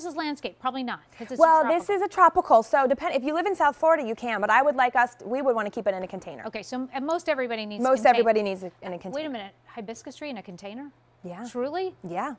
this is landscape? Probably not. Well, this is a tropical, so if you live in South Florida, you can, but we would want to keep it in a container. Okay, so most everybody needs everybody needs it in a container. Wait a minute, hibiscus tree in a container? Yeah. Truly? Yeah.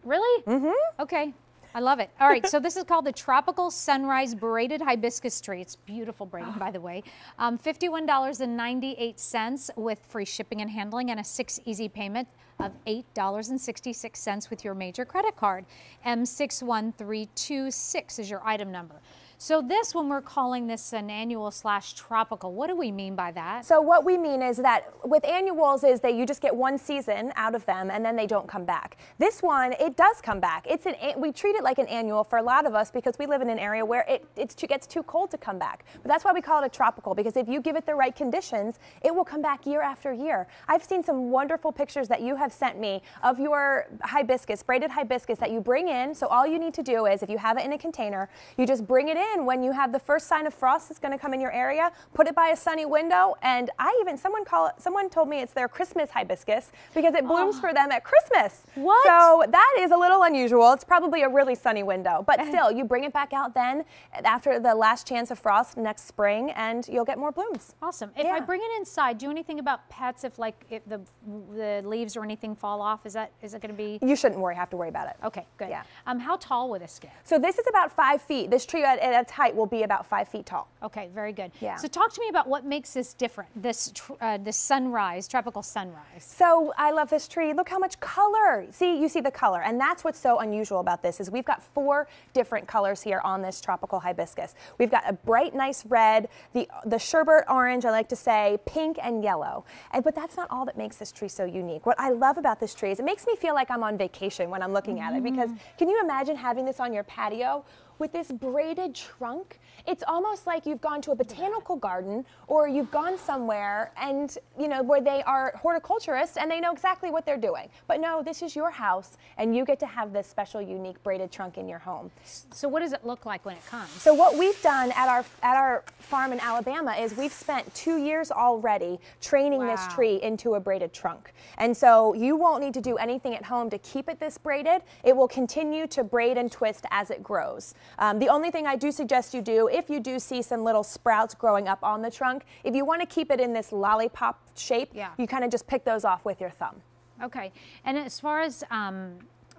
Really? Mm-hmm. Okay. I love it. All right, so this is called the Tropical Sunrise Braided Hibiscus Tree. It's beautiful braiding, by the way. $51.98 with free shipping and handling and a 6 easy payment of $8.66 with your major credit card. M61326 is your item number. So this, when we're calling this an annual / tropical, what do we mean by that? So what we mean is that with annuals is that you just get one season out of them and then they don't come back. This one, it does come back. We treat it like an annual for a lot of us because we live in an area where it gets too cold to come back. But that's why we call it a tropical, because if you give it the right conditions, it will come back year after year. I've seen some wonderful pictures that you have sent me of your hibiscus, braided hibiscus that you bring in. So all you need to do is, if you have it in a container, you just bring it in when you have the first sign of frost that's going to come in your area, put it by a sunny window, and someone told me it's their Christmas hibiscus because it blooms for them at Christmas. What? So that is a little unusual. It's probably a really sunny window, but still, you bring it back out then after the last chance of frost next spring, and you'll get more blooms. Awesome. If I bring it inside, do anything about pets? If the leaves or anything fall off, is it going to be? You shouldn't have to worry about it. Okay, good. Yeah. How tall will this get? So this is about 5 feet. This tree at its height will be about 5 feet tall. Okay, very good. Yeah. So talk to me about what makes this different, this sunrise, tropical sunrise. So I love this tree. Look how much color. You see the color, and that's what's so unusual about this is we've got 4 different colors here on this tropical hibiscus. We've got a bright, nice red, the sherbet orange, I like to say, pink and yellow. But that's not all that makes this tree so unique. What I love about this tree is it makes me feel like I'm on vacation when I'm looking at it, because can you imagine having this on your patio with this braided trunk? It's almost like you've gone to a botanical garden, or you've gone somewhere and where they are horticulturists and they know exactly what they're doing. But no, this is your house and you get to have this special, unique braided trunk in your home. So what does it look like when it comes? So what we've done at our farm in Alabama is we've spent 2 years already training this tree into a braided trunk. And so you won't need to do anything at home to keep it this braided. It will continue to braid and twist as it grows. The only thing I do suggest you do, if you do see some little sprouts growing up on the trunk, if you want to keep it in this lollipop shape, you kind of just pick those off with your thumb. Okay. And as far as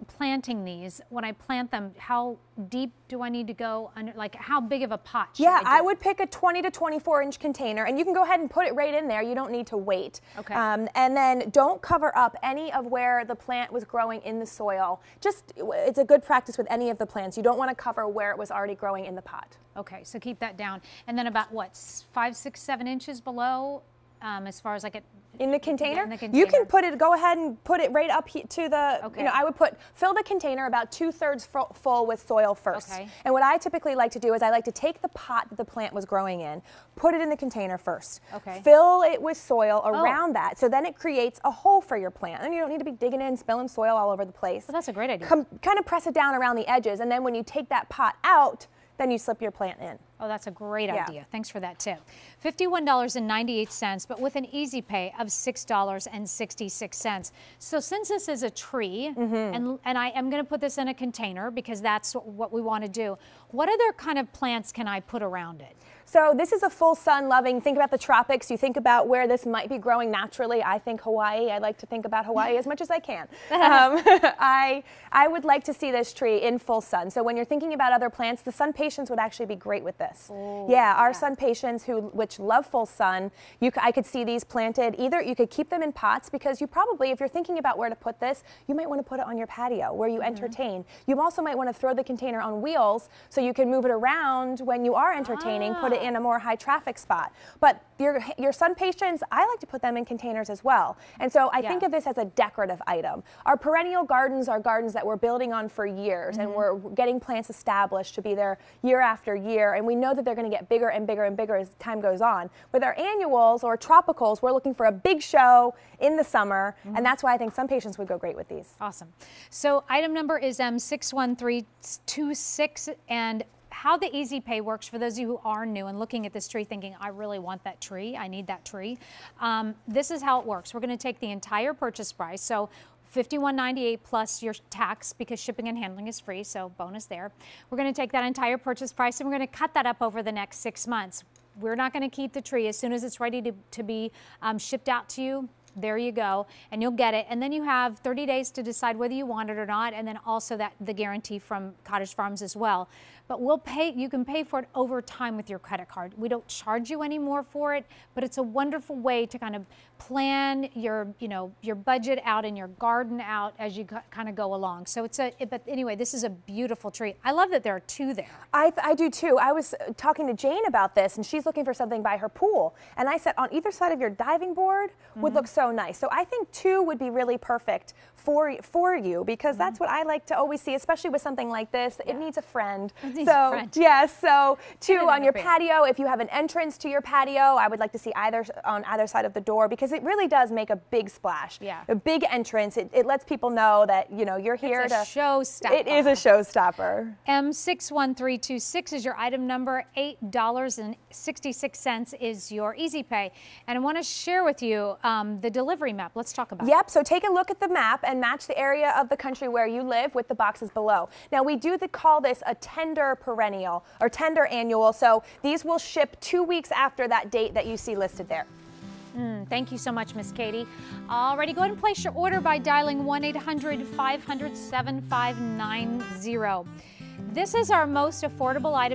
planting these, when I plant them, how deep do I need to go under, like how big of a pot should I would pick a 20 to 24 inch container, and you can go ahead and put it right in there. You don't need to wait. Okay. And then don't cover up any of where the plant was growing in the soil. It's a good practice with any of the plants. You don't want to cover where it was already growing in the pot. Okay, so keep that down. And then about what, 5, 6, 7 inches below, as far as like it. In the container? Yeah, in the container. You can go ahead and put it right up to the, I would fill the container about 2/3 full with soil first. Okay. And what I typically like to do is I like to take the pot that the plant was growing in, put it in the container first. Okay. Fill it with soil around that, so then it creates a hole for your plant. And you don't need to be digging in, spilling soil all over the place. Well, that's a great idea. Kind of press it down around the edges, and then when you take that pot out, then you slip your plant in. Oh, that's a great idea. Thanks for that tip. $51.98, but with an easy pay of $6.66. So since this is a tree, and I am going to put this in a container because that's what we want to do, what other kind of plants can I put around it? So this is a full sun loving, think about the tropics, you think about where this might be growing naturally. I think Hawaii, I like to think about Hawaii as much as I can. I would like to see this tree in full sun. So when you're thinking about other plants, the sun patience would actually be great with this. Oh, our sun patience which love full sun, I could see these planted. Either you could keep them in pots, because you probably, if you're thinking about where to put this, you might want to put it on your patio where you entertain. You also might want to throw the container on wheels so you can move it around when you are entertaining, put it in a more high traffic spot. But your sun patience, I like to put them in containers as well. And so I think of this as a decorative item. Our perennial gardens are gardens that we're building on for years, and we're getting plants established to be there year after year, and we know that they're going to get bigger and bigger and bigger as time goes on. With our annuals or tropicals, we're looking for a big show in the summer, and that's why I think sun patience would go great with these. Awesome. So item number is M61326, and how the easy pay works for those of you who are new and looking at this tree thinking, I really want that tree, I need that tree. This is how it works. We're going to take the entire purchase price, so $51.98 plus your tax, because shipping and handling is free, so bonus there. We're going to take that entire purchase price and we're going to cut that up over the next 6 months. We're not going to keep the tree. As soon as it's ready to be shipped out to you, there you go, and you'll get it. And then you have 30 days to decide whether you want it or not, and then also the guarantee from Cottage Farms as well. But you can pay for it over time with your credit card. We don't charge you any more for it, but it's a wonderful way to kind of plan your budget out and your garden out as you kind of go along. So but anyway, this is a beautiful tree. I love that there are 2 there. I do too. I was talking to Jane about this, and she's looking for something by her pool. And I said on either side of your diving board would look so nice. So I think 2 would be really perfect for you, because that's what I like to always see, especially with something like this. It needs a friend. Yes, so 2 on your patio. If you have an entrance to your patio, I would like to see on either side of the door, because it really does make a big splash. Yeah. A big entrance. It lets people know that you're here. It's a showstopper. It is a showstopper. M61326 is your item number. $8.66 is your Easy Pay. And I want to share with you the delivery map. Let's talk about it. Yep, so take a look at the map and match the area of the country where you live with the boxes below. Now, we do call this a tender perennial or tender annual, so these will ship 2 weeks after that date that you see listed there. Thank you so much, Miss Katie. Alrighty, go ahead and place your order by dialing 1-800-500-7590. This is our most affordable item.